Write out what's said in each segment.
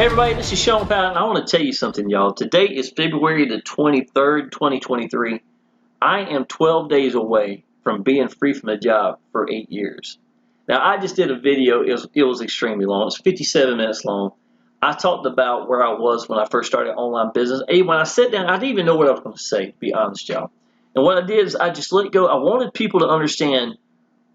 Hey everybody, this is Shawn Powell, and I want to tell you something, y'all. Today is February the 23rd, 2023. I am 12 days away from being free from a job for 8 years. Now, I just did a video. It was extremely long. It's 57 minutes long. I talked about where I was when I first started online business. Hey, when I sat down, I didn't even know what I was going to say, to be honest, y'all. And what I did is I just let go. I wanted people to understand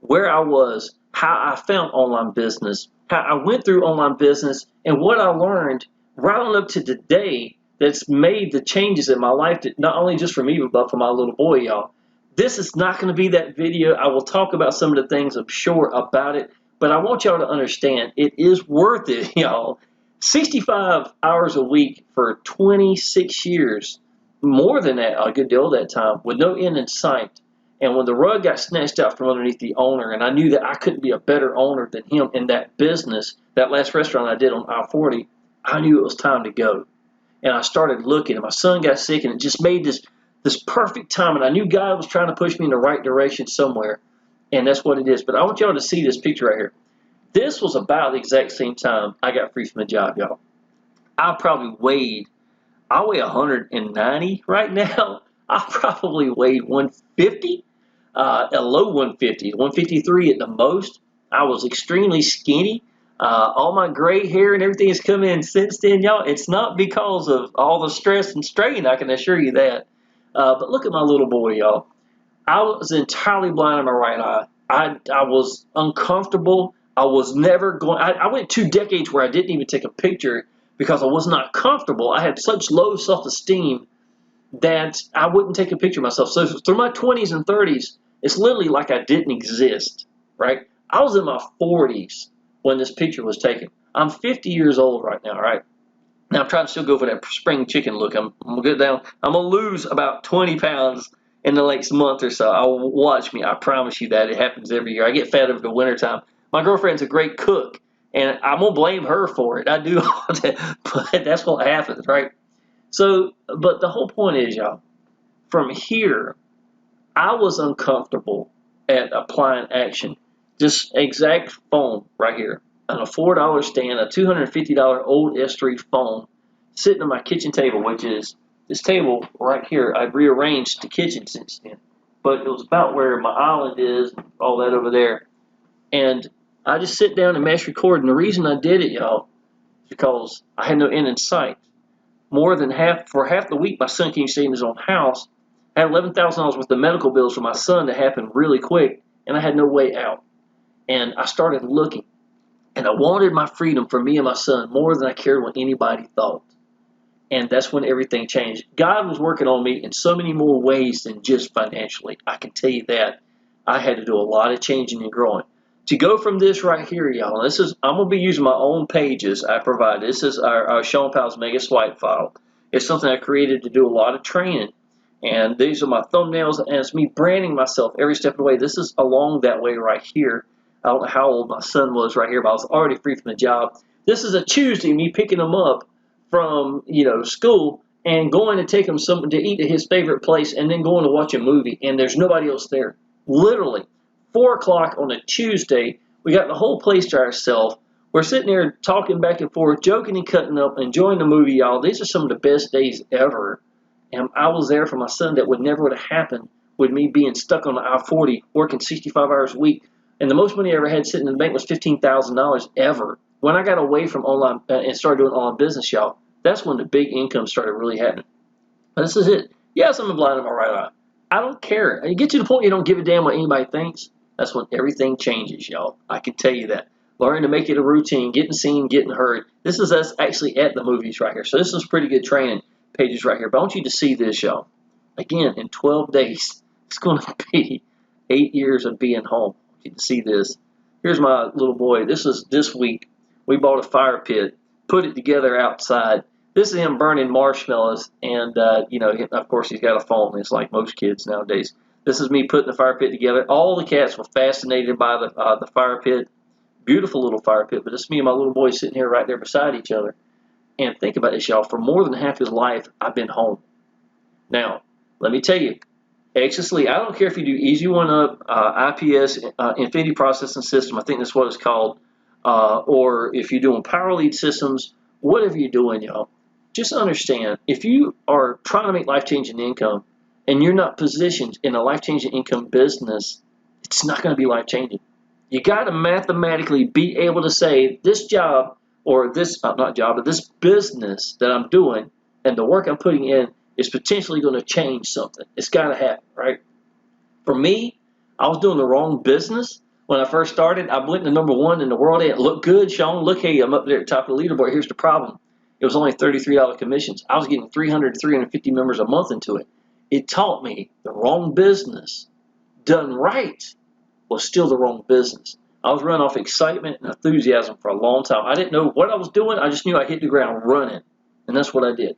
where I was, how I found online business, how I went through online business, and what I learned right on up to today that's made the changes in my life, that not only just for me, but for my little boy, y'all. This is not going to be that video. I will talk about some of the things, I'm sure, about it, but I want y'all to understand it is worth it, y'all. 65 hours a week for 26 years, more than that, a good deal of that time, with no end in sight. And when the rug got snatched out from underneath the owner, and I knew that I couldn't be a better owner than him in that business, that last restaurant I did on I-40, I knew it was time to go. And I started looking, and my son got sick, and it just made this perfect time. And I knew God was trying to push me in the right direction somewhere, and that's what it is. But I want y'all to see this picture right here. This was about the exact same time I got free from a job, y'all. I weigh 190 right now. I probably weighed 150. A low 150, 153 at the most. I was extremely skinny. All my gray hair and everything has come in since then, y'all. It's not because of all the stress and strain, I can assure you that. But look at my little boy, y'all. I was entirely blind in my right eye. I was uncomfortable. I was never going. I went 2 decades where I didn't even take a picture because I was not comfortable. I had such low self-esteem that I wouldn't take a picture of myself. So through my 20s and 30s, it's literally like I didn't exist, right? I was in my 40s when this picture was taken. I'm 50 years old right now, right? Now I'm trying to still go for that spring chicken look. I'm gonna get down. I'm gonna lose about 20 pounds in the next month or so. Watch me. I promise you that. It happens every year. I get fat over the wintertime. My girlfriend's a great cook, and I'm gonna blame her for it. I do all that, but that's what happens, right? So, but the whole point is, y'all, from here, I was uncomfortable at applying action. This exact phone right here, on a $4 stand, a $250 old S3 phone, sitting on my kitchen table, which is this table right here. I've rearranged the kitchen since then, but it was about where my island is, all that over there. And I just sit down and mash record. And the reason I did it, y'all, is because I had no end in sight. For half the week, my son came stay in his own house. I had $11,000 worth of medical bills for my son to happen really quick, and I had no way out. And I started looking, and I wanted my freedom for me and my son more than I cared what anybody thought. And that's when everything changed. God was working on me in so many more ways than just financially. I can tell you that. I had to do a lot of changing and growing. To go from this right here, y'all, I'm going to be using my own pages I provide. This is our Shawn Powell's Mega Swipe file. It's something I created to do a lot of training. And these are my thumbnails, and it's me branding myself every step of the way. This is along that way right here. I don't know how old my son was right here, but I was already free from the job. This is a Tuesday, me picking him up from school and going to take him something to eat at his favorite place and then going to watch a movie, and there's nobody else there. Literally, 4 o'clock on a Tuesday, we got the whole place to ourselves. We're sitting there talking back and forth, joking and cutting up, enjoying the movie, y'all. These are some of the best days ever. And I was there for my son. That would never have happened with me being stuck on the I-40, working 65 hours a week. And the most money I ever had sitting in the bank was $15,000 ever. When I got away from online and started doing online business, y'all, that's when the big income started really happening. But this is it. Yes, I'm blind in my right eye. I don't care. You get to the point you don't give a damn what anybody thinks. That's when everything changes, y'all. I can tell you that. Learning to make it a routine, getting seen, getting heard. This is us actually at the movies right here. So this is pretty good training pages right here. But I want you to see this, y'all. Again, in 12 days, it's going to be 8 years of being home. I want you to see this. Here's my little boy. This week. We bought a fire pit, put it together outside. This is him burning marshmallows, and of course he's got a phone. It's like most kids nowadays. This is me putting the fire pit together. All the cats were fascinated by the fire pit. Beautiful little fire pit, but it's me and my little boy sitting here right there beside each other. And think about this, y'all. For more than half his life, I've been home. Now, let me tell you, Exitus Elite, I don't care if you do EASY1UP, IPS, Infinity Processing System, I think that's what it's called, or if you're doing power lead systems, whatever you're doing, y'all, just understand, if you are trying to make life-changing income and you're not positioned in a life-changing income business, it's not going to be life-changing. You got to mathematically be able to say, this job, or this, not job, but this business that I'm doing and the work I'm putting in is potentially going to change something. It's got to happen, right? For me, I was doing the wrong business. When I first started, I went to #1 in the world. It looked good, Shawn. Look, hey, I'm up there at the top of the leaderboard. Here's the problem. It was only $33 commissions. I was getting 300 to 350 members a month into it. It taught me the wrong business. Done right was still the wrong business. I was running off excitement and enthusiasm for a long time. I didn't know what I was doing. I just knew I hit the ground running, and that's what I did.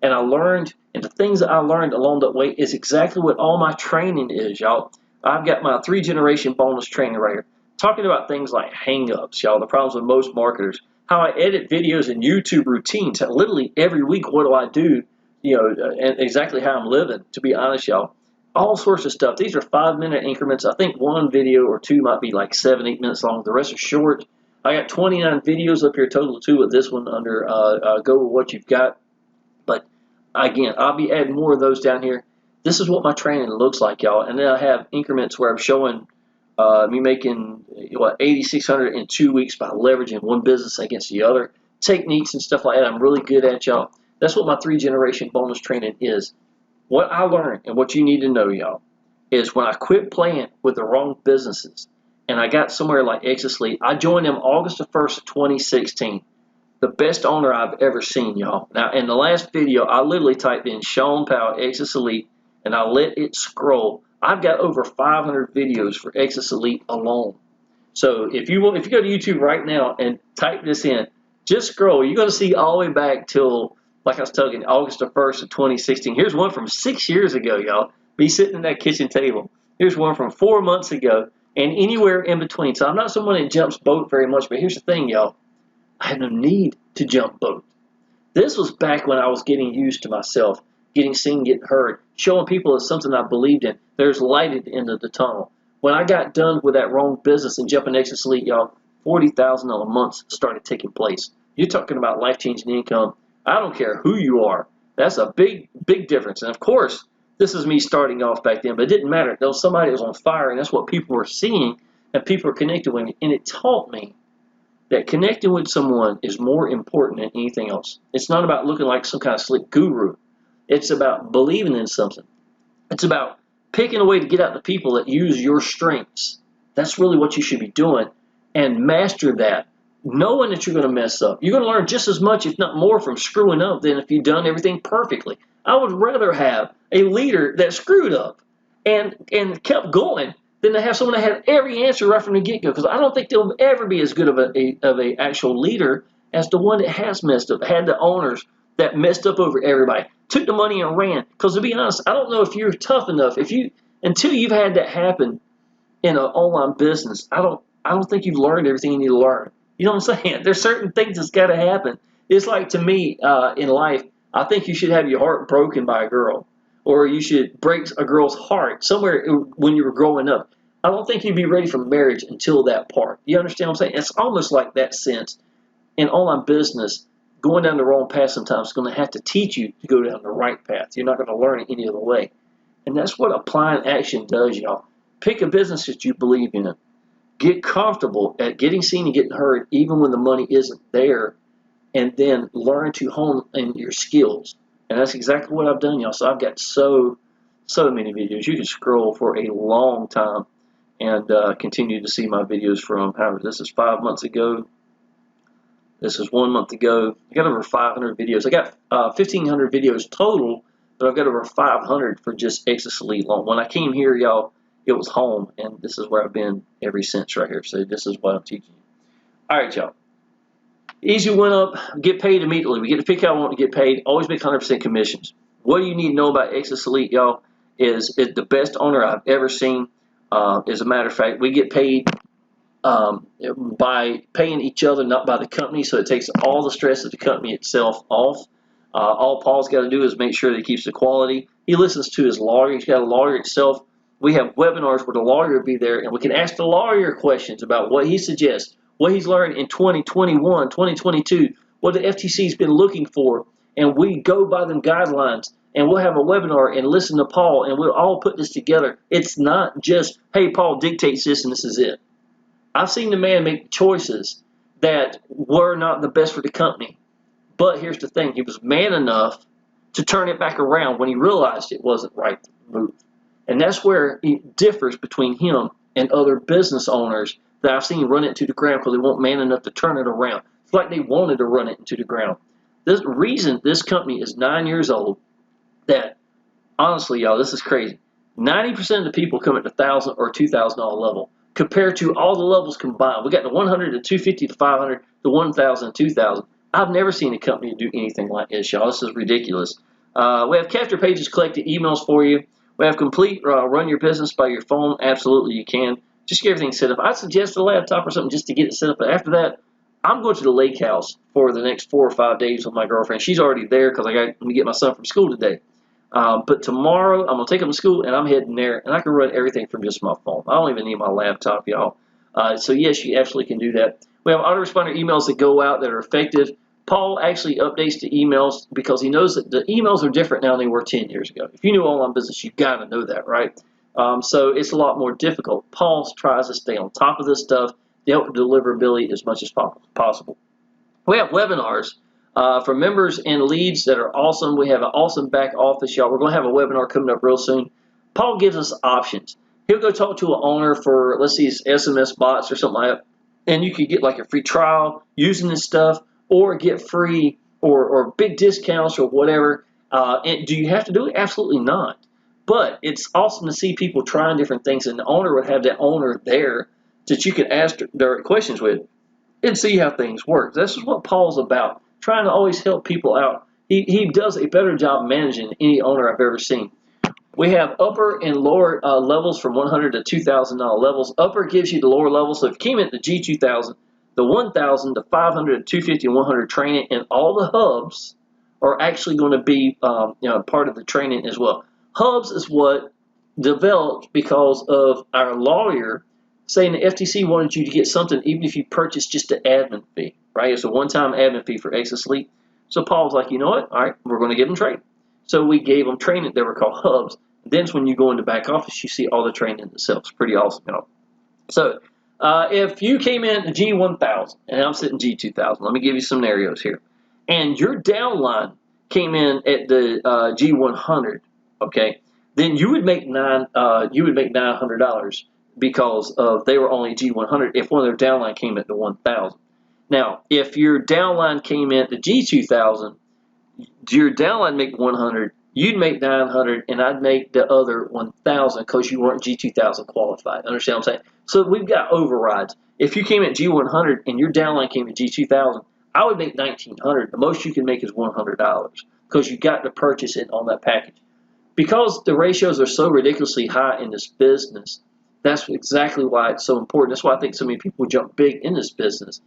And I learned, and the things that I learned along that way is exactly what all my training is, y'all. I've got my 3-generation bonus training right here, talking about things like hang-ups, y'all, the problems with most marketers, how I edit videos and YouTube routines. Literally every week, what do I do, and exactly how I'm living, to be honest, y'all. All sorts of stuff. These are 5-minute increments. I think one video or two might be like 7, 8 minutes long. The rest are short. I got 29 videos up here, total of 2 with this one under Go With What You've Got. But again, I'll be adding more of those down here. This is what my training looks like, y'all. And then I have increments where I'm showing me making $8,600 in 2 weeks by leveraging one business against the other. Techniques and stuff like that I'm really good at, y'all. That's what my 3-generation bonus training is. What I learned and what you need to know, y'all, is when I quit playing with the wrong businesses and I got somewhere like Exitus Elite, I joined them August 1st, 2016. The best owner I've ever seen, y'all. Now, in the last video, I literally typed in Shawn Powell, Exitus Elite, and I let it scroll. I've got over 500 videos for Exitus Elite alone. So if you go to YouTube right now and type this in, just scroll. You're going to see all the way back till, like I was telling you, August 1st of 2016. Here's one from 6 years ago, y'all. Me sitting in that kitchen table. Here's one from 4 months ago, and anywhere in between. So I'm not someone that jumps boat very much, but here's the thing, y'all. I had no need to jump boat. This was back when I was getting used to myself, getting seen, getting heard, showing people it's something I believed in. There's light at the end of the tunnel. When I got done with that wrong business and jumping Exitus Elite, y'all, $40,000 months started taking place. You're talking about life-changing income. I don't care who you are. That's a big, big difference. And of course, this is me starting off back then, but it didn't matter. There was somebody that was on fire, and that's what people were seeing, and people were connected with me. And it taught me that connecting with someone is more important than anything else. It's not about looking like some kind of slick guru. It's about believing in something. It's about picking a way to get out the people that use your strengths. That's really what you should be doing. And master that, knowing that you're going to mess up. You're going to learn just as much, if not more, from screwing up than if you've done everything perfectly. I would rather have a leader that screwed up and kept going than to have someone that had every answer right from the get-go. Because I don't think they'll ever be as good of a actual leader as the one that has messed up, had the owners that messed up over everybody, took the money and ran. Because to be honest, I don't know if you're tough enough. Until you've had that happen in an online business, I don't think you've learned everything you need to learn. You know what I'm saying? There's certain things that's got to happen. It's like, to me, in life, I think you should have your heart broken by a girl, or you should break a girl's heart somewhere when you were growing up. I don't think you'd be ready for marriage until that part. You understand what I'm saying? It's almost like that sense. In online business, going down the wrong path sometimes is going to have to teach you to go down the right path. You're not going to learn it any other way. And that's what applying action does, y'all. Pick a business that you believe in. Get comfortable at getting seen and getting heard even when the money isn't there, and then learn to hone in your skills. And that's exactly what I've done, y'all. So I've got so many videos. You can scroll for a long time and continue to see my videos from, however, this is 5 months ago. This is 1 month ago. I got over 500 videos. I got 1,500 videos total, but I've got over 500 for just Exitus Elite long. When I came here, y'all, it was home, and this is where I've been ever since right here. So this is what I'm teaching you. All right, y'all. EASY1UP, get paid immediately. We get to pick how I want to get paid. Always make 100% commissions. What do you need to know about Exitus Elite, y'all, is the best owner I've ever seen. As a matter of fact, we get paid by paying each other, not by the company, so it takes all the stress of the company itself off. All Paul's got to do is make sure that he keeps the quality. He listens to his lawyer. He's got a lawyer itself. We have webinars where the lawyer will be there, and we can ask the lawyer questions about what he suggests, what he's learned in 2021, 2022, what the FTC's been looking for, and we go by them guidelines, and we'll have a webinar and listen to Paul, and we'll all put this together. It's not just, hey, Paul dictates this and this is it. I've seen the man make choices that were not the best for the company. But here's the thing, he was man enough to turn it back around when he realized it wasn't right to move. And that's where it differs between him and other business owners that I've seen run it into the ground because they weren't man enough to turn it around. It's like they wanted to run it into the ground. The reason this company is 9 years old, that honestly, y'all, this is crazy. 90% of the people come at the $1,000 or $2,000 level compared to all the levels combined. We got the 100 to 250 to 500, the 1,000 to 2,000. I've never seen a company do anything like this, y'all. This is ridiculous. We have capture pages, collected emails for you. We have complete run your business by your phone. Absolutely, you can. Just get everything set up. I'd suggest a laptop or something just to get it set up. But after that, I'm going to the lake house for the next 4 or 5 days with my girlfriend. She's already there because I got to get my son from school today. But tomorrow, I'm going to take him to school, and I'm heading there, and I can run everything from just my phone. I don't even need my laptop, y'all. So, yes, you absolutely can do that. We have autoresponder emails that go out that are effective. Paul actually updates the emails because he knows that the emails are different now than they were 10 years ago. If you knew online business, you've got to know that, right? So it's a lot more difficult. Paul tries to stay on top of this stuff to help deliverability as much as possible. We have webinars for members and leads that are awesome. We have an awesome back office, y'all. We're going to have a webinar coming up real soon. Paul gives us options. He'll go talk to an owner for, let's see, SMS bots or something like that, and you could get like a free trial using this stuff, or get free or big discounts or whatever. And do you have to do it? Absolutely not. But it's awesome to see people trying different things, and the owner would have that owner there that you could ask direct questions with and see how things work. This is what Paul's about, trying to always help people out. He does a better job managing than any owner I've ever seen. We have upper and lower levels from $100 to $2,000 levels. Upper gives you the lower levels. So if you came in at the G2000, the 1,000, the 500, 250, and 100 training, and all the hubs are actually going to be part of the training as well. Hubs is what developed because of our lawyer saying the FTC wanted you to get something even if you purchased just the admin fee, right? It's a one-time admin fee for Exitus Elite. So Paul's like, you know what? All right, we're going to give them training. So we gave them training that were called hubs. Then when you go into back office, you see all the training itself. It's pretty awesome, you know. So if you came in at the G1000 and I'm sitting G2000, let me give you some scenarios here. And your downline came in at the G100, okay? Then you would make $900 because of they were only G100 if one of their downline came at the 1000. Now, if your downline came in at the G2000, your downline make 100, you'd make 900, and I'd make the other 1,000 because you weren't G2000 qualified. Understand what I'm saying? So we've got overrides. If you came at G100 and your downline came at G2000, I would make 1,900. The most you can make is $100 because you got to purchase it on that package. Because the ratios are so ridiculously high in this business, that's exactly why it's so important. That's why I think so many people jump big in this business.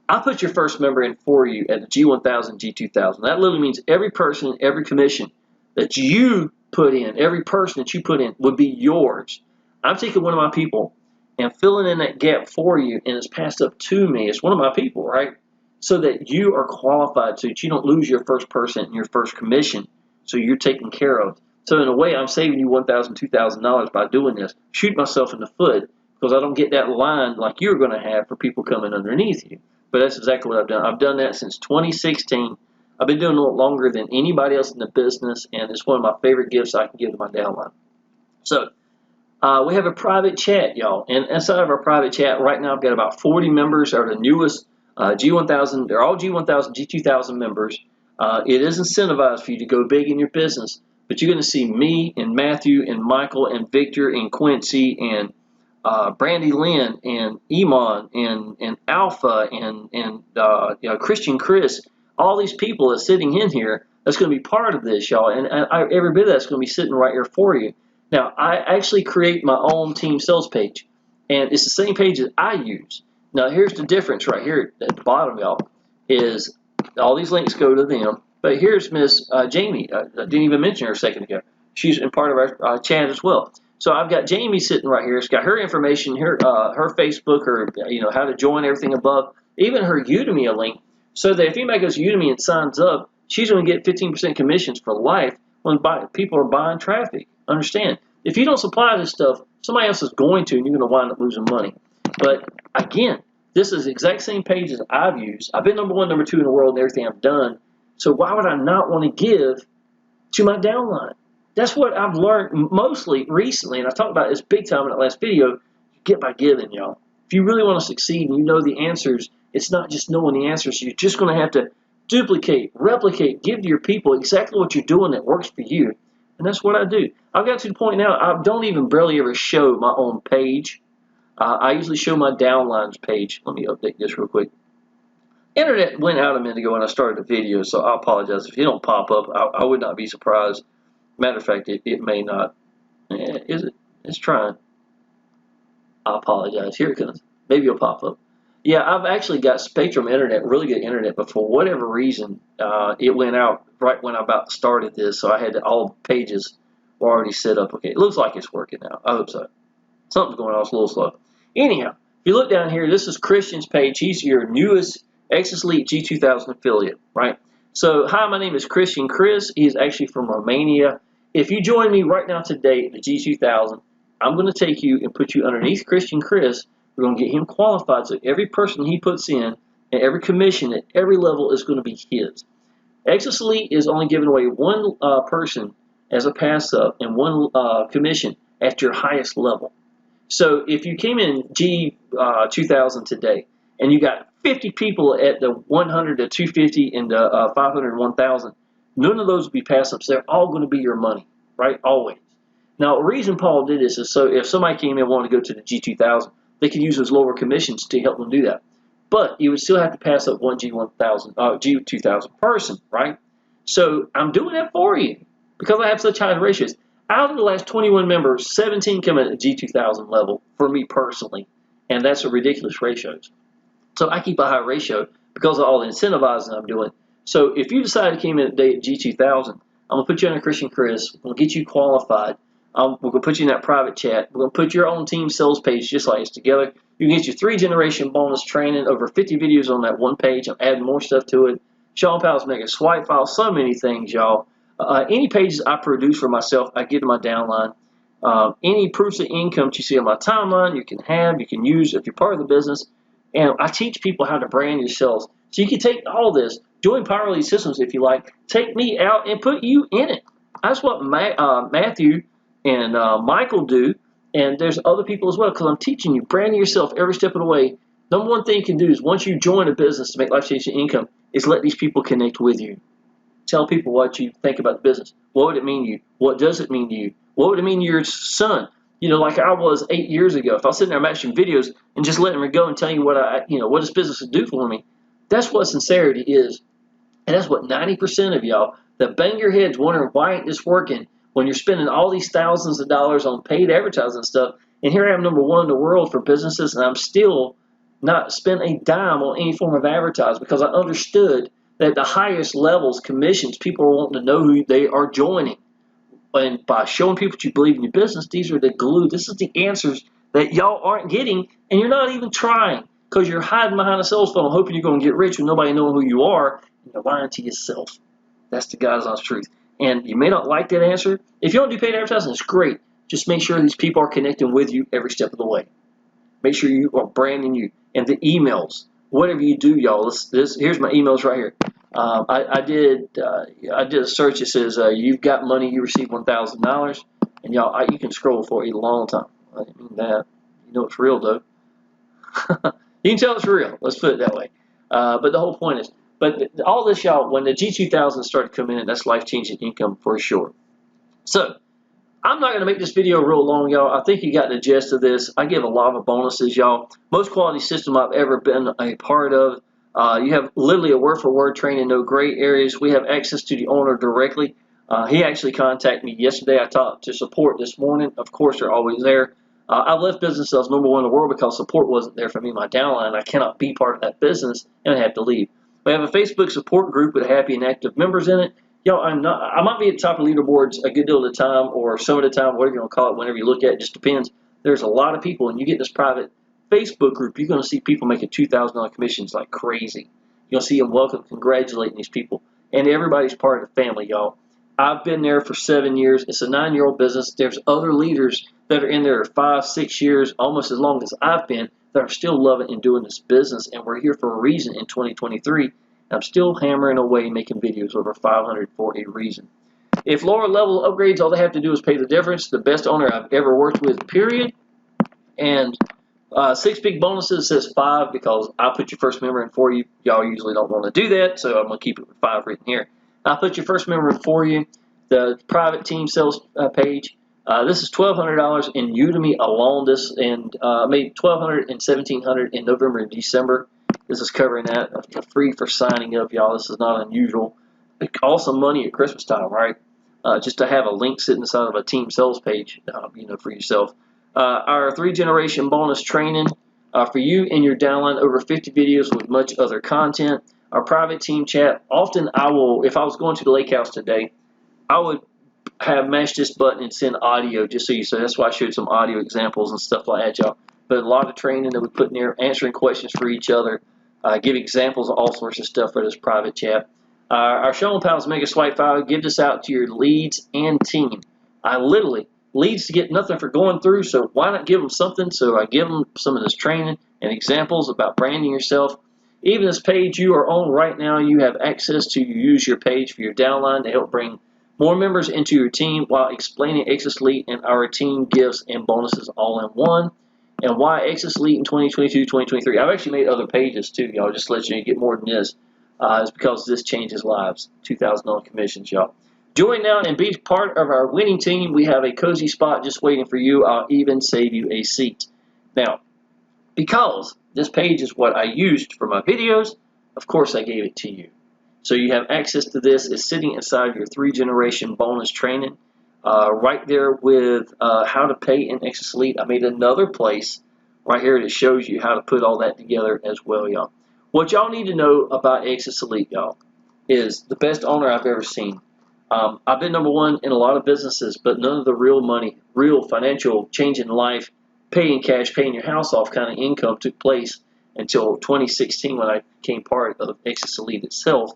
I put your first member in for you at the G1000, G2000. That literally means every person, every commission that you put in, every person that you put in would be yours. I'm taking one of my people and filling in that gap for you, and it's passed up to me. It's one of my people, right? So that you are qualified, so that you don't lose your first person and your first commission, so you're taken care of. So in a way, I'm saving you $1,000, $2,000 by doing this. Shoot myself in the foot because I don't get that line like you're going to have for people coming underneath you. But that's exactly what I've done. I've done that since 2016. I've been doing it longer than anybody else in the business, and it's one of my favorite gifts I can give to my downline. So we have a private chat, y'all. And inside of our private chat, right now I've got about 40 members are the newest G1000. They're all G1000, G2000 members. It is incentivized for you to go big in your business, but you're going to see me and Matthew and Michael and Victor and Quincy and Brandy Lynn and Iman and Alpha and Christian Chris, all these people that's sitting in here that's going to be part of this, y'all. And every bit of that's going to be sitting right here for you. Now, I actually create my own team sales page, and it's the same page that I use. Now, here's the difference right here at the bottom, y'all, is all these links go to them. But here's Miss Jamie. I didn't even mention her a second ago. She's in part of our chat as well. So I've got Jamie sitting right here. It's got her information, her Facebook, her how to join, everything above, even her Udemy link so that if anybody goes to Udemy and signs up, she's going to get 15% commissions for life when people are buying traffic. Understand, if you don't supply this stuff, somebody else is going to, and you're going to wind up losing money. But again, this is the exact same pages I've used. I've been number 1, number 2 in the world in everything I've done. So why would I not want to give to my downline? That's what I've learned mostly recently, and I talked about this big time in that last video. Get by giving, y'all. If you really want to succeed and you know the answers, it's not just knowing the answers. You're just going to have to duplicate, replicate, give to your people exactly what you're doing that works for you. And that's what I do. I've got to the point now, I don't even barely ever show my own page. I usually show my downlines page. Let me update this real quick. Internet went out a minute ago when I started the video, so I apologize. If it don't pop up, I would not be surprised. Matter of fact, it may not. Is it? It's trying. I apologize. Here it comes. Maybe it'll pop up. Yeah, I've actually got Spectrum Internet, really good internet, but for whatever reason, it went out right when I about started this, so I had all pages were already set up. Okay, it looks like it's working now. I hope so. Something's going on. It's a little slow. Anyhow, if you look down here, this is Christian's page. He's your newest Exitus Elite G2000 affiliate, right? So, hi, my name is Christian Chris. He's actually from Romania. If you join me right now today at the G2000, I'm going to take you and put you underneath Christian Chris. We're going to get him qualified, so every person he puts in and every commission at every level is going to be his. Exitus Elite is only giving away one person as a pass-up and one commission at your highest level. So if you came in G2000 today and you got 50 people at the 100 to 250 and the 500 and 1000, none of those will be pass-ups. They're all going to be your money, right? Always. Now, the reason Paul did this is so if somebody came in and wanted to go to the G2000, they could use those lower commissions to help them do that. But you would still have to pass up one G2000 person, right? So I'm doing that for you because I have such high ratios. Out of the last 21 members, 17 come in at the G2000 level for me personally, and that's a ridiculous ratios. So I keep a high ratio because of all the incentivizing I'm doing. So if you decide to come in today at G2000, I'm going to put you under Christian Chris. We'll get you qualified. We're going to put you in that private chat. We're going to put your own team sales page just like this together. You can get your 3-generation bonus training, over 50 videos on that one page. I'm adding more stuff to it. Shawn Powell's making a swipe file, so many things, y'all. Any pages I produce for myself, I give to my downline. Any proofs of income that you see on my timeline, you can use if you're part of the business. And I teach people how to brand yourselves. So you can take all this, join Power Elite Systems if you like, take me out and put you in it. That's what Matthew and Michael do, and there's other people as well, because I'm teaching you, branding yourself every step of the way. Number one thing you can do is once you join a business to make life-changing income is let these people connect with you. Tell people what you think about the business. What would it mean to you? What does it mean to you? What would it mean to your son? You know, like I was 8 years ago. If I was sitting there matching videos and just letting them go and telling you what this business would do for me, that's what sincerity is. And that's what 90% of y'all that bang your heads wondering why ain't this working when you're spending all these thousands of dollars on paid advertising and stuff. And here I am, number 1 in the world for businesses, and I'm still not spending a dime on any form of advertising because I understood that the highest levels, commissions, people are wanting to know who they are joining. And by showing people that you believe in your business, these are the glue. This is the answers that y'all aren't getting, and you're not even trying because you're hiding behind a sales funnel hoping you're going to get rich with nobody knowing who you are, and you're lying to yourself. That's the God's honest truth. And you may not like that answer. If you don't do paid advertising, it's great. Just make sure these people are connecting with you every step of the way. Make sure you are branding you. And the emails, whatever you do, y'all. Here's my emails right here. I did a search that says you've got money, you received $1,000, and y'all, you can scroll for a long time. I didn't mean that. You know it's real though. You can tell it's real. Let's put it that way. But the whole point is, all this, y'all, when the G2000 started coming in, that's life-changing income for sure. So I'm not going to make this video real long, y'all. I think you got the gist of this. I give a lot of bonuses, y'all. Most quality system I've ever been a part of. You have literally a word-for-word training, no gray areas. We have access to the owner directly. He actually contacted me yesterday. I talked to support this morning. Of course, they're always there. I left business sales number 1 in the world because support wasn't there for me, my downline. I cannot be part of that business, and I had to leave. We have a Facebook support group with happy and active members in it. Y'all, I might be at the top of leaderboards a good deal of the time, or some of the time, whatever you want to call it, whenever you look at it, just depends. There's a lot of people, and you get this private Facebook group, you're going to see people making $2,000 commissions like crazy. You'll see them welcome, congratulating these people. And everybody's part of the family, y'all. I've been there for 7 years. It's a 9-year-old business. There's other leaders that are in there 5, 6 years, almost as long as I've been, that are still loving and doing this business. And we're here for a reason in 2023. And I'm still hammering away making videos over 500 for a reason. If lower level upgrades, all they have to do is pay the difference. The best owner I've ever worked with, period. And 6 big bonuses says 5 because I put your first member in for you. Y'all usually don't want to do that, so I'm going to keep it with 5 written here. I'll put your first member in for you. The private team sales page. This is $1,200 in Udemy alone. This and made $1,200 and $1,700 in November and December. This is covering that. Free for signing up, y'all. This is not unusual. Awesome money at Christmas time, right? Just to have a link sitting inside of a team sales page, for yourself. Our 3-generation bonus training for you and your downline, over 50 videos with much other content. Our private team chat. Often I will, if I was going to the lake house today, I would have mashed this button and send audio just so you see. That's why I showed some audio examples and stuff like that, y'all. But a lot of training that we put in there, answering questions for each other, give examples of all sorts of stuff for this private chat. Our Shawn Powell's Mega Swipe File, give this out to your leads and team. I literally, leads to get nothing for going through, so why not give them something? So I give them some of this training and examples about branding yourself. Even this page you are on right now, you have access to use your page for your downline to help bring more members into your team while explaining Exitus Elite and our team gifts and bonuses all in one. And why Exitus Elite in 2022, 2023. I've actually made other pages too, y'all, just to let you get more than this. It's because this changes lives. $2,000 commissions, y'all. Join now and be part of our winning team. We have a cozy spot just waiting for you. I'll even save you a seat. Now, because this page is what I used for my videos, of course I gave it to you. So you have access to this. It's sitting inside your 3-generation bonus training. Right there with how to pay in Exitus Elite. I made another place right here that shows you how to put all that together as well, y'all. What y'all need to know about Exitus Elite, y'all, is the best owner I've ever seen. I've been #1 in a lot of businesses, but none of the real money, real financial change in life, paying cash, paying your house off kind of income took place until 2016 when I became part of Exitus Elite itself.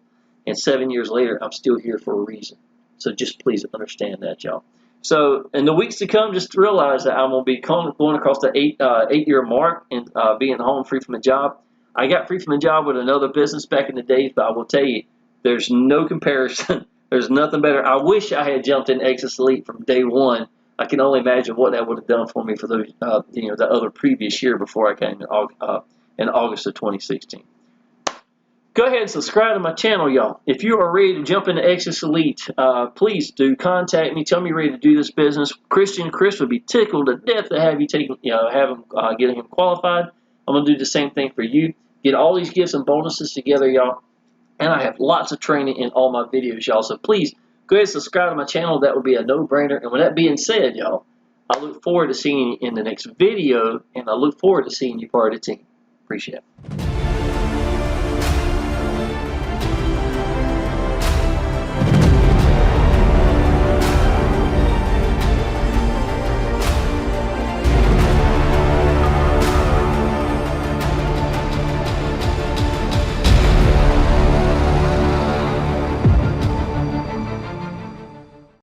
And 7 years later, I'm still here for a reason. So just please understand that, y'all. So in the weeks to come, just realize that I'm going to be going across the 8-year mark and being home free from a job. I got free from a job with another business back in the days, but I will tell you, there's no comparison. There's nothing better. I wish I had jumped in Exitus Elite from day one. I can only imagine what that would have done for me for those, the other previous year before I came in August of 2016. Go ahead and subscribe to my channel, y'all. If you are ready to jump into Exitus Elite, please do contact me. Tell me you're ready to do this business. Christian Chris would be tickled to death to have you get him qualified. I'm gonna do the same thing for you. Get all these gifts and bonuses together, y'all. And I have lots of training in all my videos, y'all. So please go ahead and subscribe to my channel. That would be a no-brainer. And with that being said, y'all, I look forward to seeing you in the next video, and I look forward to seeing you part of the team. Appreciate it.